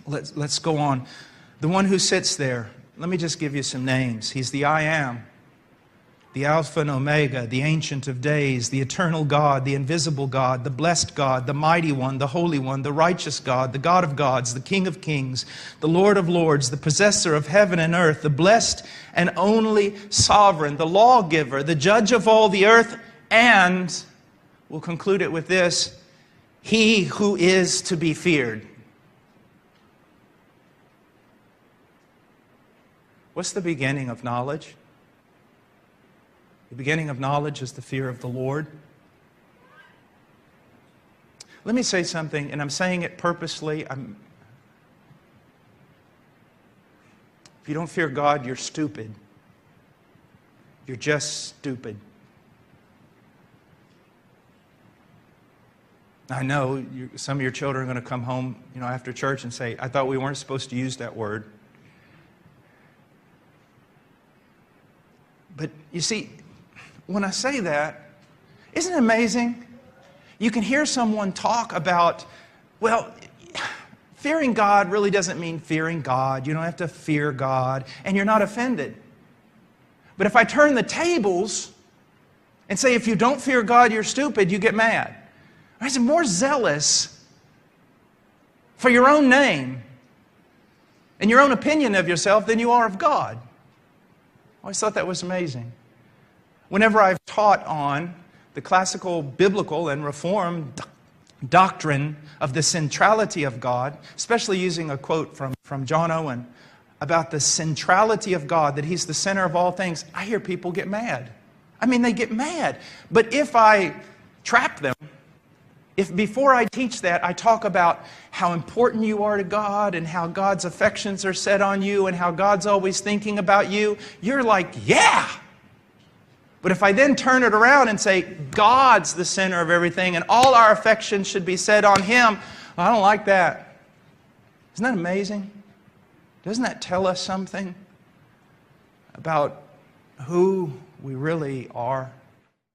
let's go on. The one who sits there, let me just give you some names. He's the I Am, the Alpha and Omega, the Ancient of Days, the Eternal God, the Invisible God, the Blessed God, the Mighty One, the Holy One, the Righteous God, the God of Gods, the King of Kings, the Lord of Lords, the Possessor of heaven and earth, the Blessed and Only Sovereign, the Lawgiver, the Judge of all the earth, and, we'll conclude it with this, He who is to be feared. What's the beginning of knowledge? The beginning of knowledge is the fear of the Lord. Let me say something, and I'm saying it purposely. If you don't fear God, you're stupid. You're just stupid. I know some of your children are going to come home, after church and say, I thought we weren't supposed to use that word. But you see, when I say that, isn't it amazing? You can hear someone talk about, well, fearing God really doesn't mean fearing God. You don't have to fear God, and you're not offended. But if I turn the tables and say, if you don't fear God, you're stupid, you get mad. I said, more zealous for your own name and your own opinion of yourself than you are of God. I always thought that was amazing. Whenever I've taught on the classical, biblical, and Reformed doctrine of the centrality of God, especially using a quote from John Owen about the centrality of God, that He's the center of all things, I hear people get mad. I mean, they get mad. But if I trap them, if before I teach that, I talk about how important you are to God and how God's affections are set on you and how God's always thinking about you, you're like, yeah! But if I then turn it around and say, God's the center of everything and all our affections should be set on Him, well, I don't like that. Isn't that amazing? Doesn't that tell us something about who we really are?